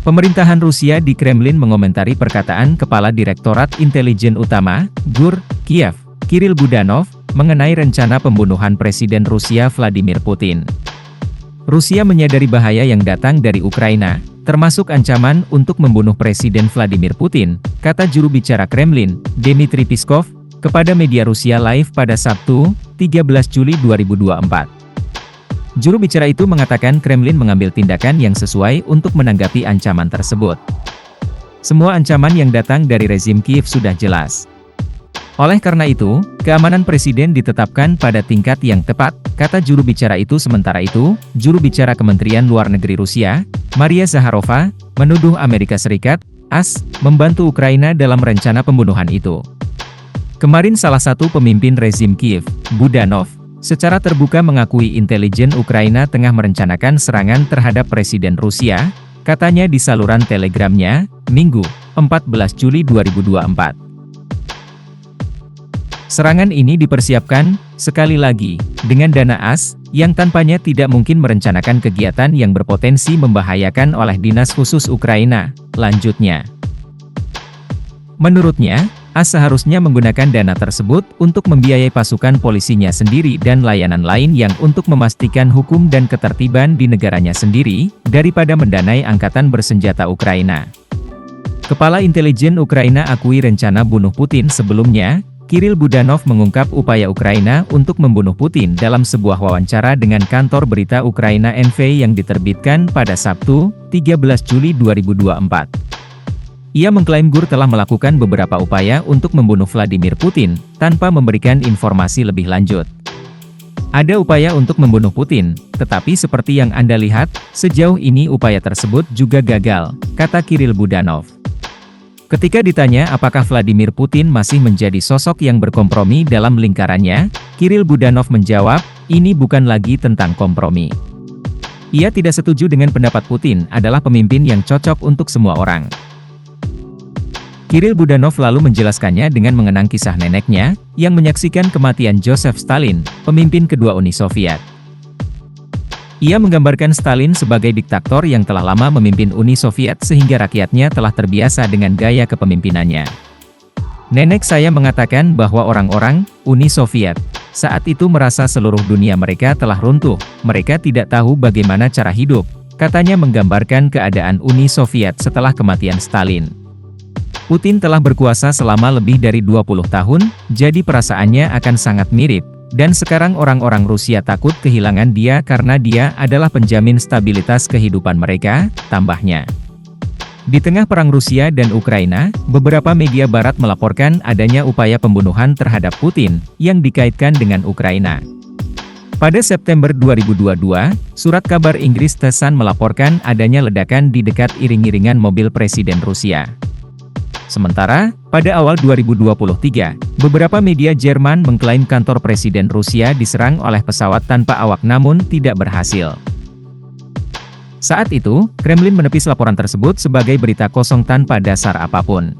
Pemerintahan Rusia di Kremlin mengomentari perkataan Kepala Direktorat Intelijen Utama, GUR, Kiev, Kirill Budanov, mengenai rencana pembunuhan Presiden Rusia Vladimir Putin. Rusia menyadari bahaya yang datang dari Ukraina, termasuk ancaman untuk membunuh Presiden Vladimir Putin, kata juru bicara Kremlin, Dmitry Peskov, kepada media Rusia Live pada Sabtu, 13 Juli 2024. Juru bicara itu mengatakan Kremlin mengambil tindakan yang sesuai untuk menanggapi ancaman tersebut. Semua ancaman yang datang dari rezim Kiev sudah jelas. Oleh karena itu, keamanan presiden ditetapkan pada tingkat yang tepat, kata juru bicara itu. Sementara itu, juru bicara Kementerian Luar Negeri Rusia, Maria Zakharova, menuduh Amerika Serikat, AS, membantu Ukraina dalam rencana pembunuhan itu. Kemarin salah satu pemimpin rezim Kiev, Budanov, secara terbuka mengakui intelijen Ukraina tengah merencanakan serangan terhadap Presiden Rusia, katanya di saluran Telegramnya, Minggu, 14 Juli 2024. Serangan ini dipersiapkan, sekali lagi, dengan dana AS, yang tanpanya tidak mungkin merencanakan kegiatan yang berpotensi membahayakan oleh Dinas Khusus Ukraina, lanjutnya. Menurutnya, AS seharusnya menggunakan dana tersebut untuk membiayai pasukan polisinya sendiri dan layanan lain yang untuk memastikan hukum dan ketertiban di negaranya sendiri, daripada mendanai angkatan bersenjata Ukraina. Kepala Intelijen Ukraina akui rencana bunuh Putin sebelumnya. Kirill Budanov mengungkap upaya Ukraina untuk membunuh Putin dalam sebuah wawancara dengan kantor berita Ukraina NV yang diterbitkan pada Sabtu, 13 Juli 2024. Ia mengklaim GUR telah melakukan beberapa upaya untuk membunuh Vladimir Putin, tanpa memberikan informasi lebih lanjut. Ada upaya untuk membunuh Putin, tetapi seperti yang Anda lihat, sejauh ini upaya tersebut juga gagal, kata Kirill Budanov. Ketika ditanya apakah Vladimir Putin masih menjadi sosok yang berkompromi dalam lingkarannya, Kirill Budanov menjawab, ini bukan lagi tentang kompromi. Ia tidak setuju dengan pendapat Putin adalah pemimpin yang cocok untuk semua orang. Kirill Budanov lalu menjelaskannya dengan mengenang kisah neneknya, yang menyaksikan kematian Joseph Stalin, pemimpin kedua Uni Soviet. Ia menggambarkan Stalin sebagai diktator yang telah lama memimpin Uni Soviet sehingga rakyatnya telah terbiasa dengan gaya kepemimpinannya. Nenek saya mengatakan bahwa orang-orang Uni Soviet saat itu merasa seluruh dunia mereka telah runtuh, mereka tidak tahu bagaimana cara hidup, katanya menggambarkan keadaan Uni Soviet setelah kematian Stalin. Putin telah berkuasa selama lebih dari 20 tahun, jadi perasaannya akan sangat mirip, dan sekarang orang-orang Rusia takut kehilangan dia karena dia adalah penjamin stabilitas kehidupan mereka, tambahnya. Di tengah perang Rusia dan Ukraina, beberapa media barat melaporkan adanya upaya pembunuhan terhadap Putin, yang dikaitkan dengan Ukraina. Pada September 2022, surat kabar Inggris The Sun melaporkan adanya ledakan di dekat iring-iringan mobil Presiden Rusia. Sementara, pada awal 2023, beberapa media Jerman mengklaim kantor Presiden Rusia diserang oleh pesawat tanpa awak namun tidak berhasil. Saat itu, Kremlin menepis laporan tersebut sebagai berita kosong tanpa dasar apapun.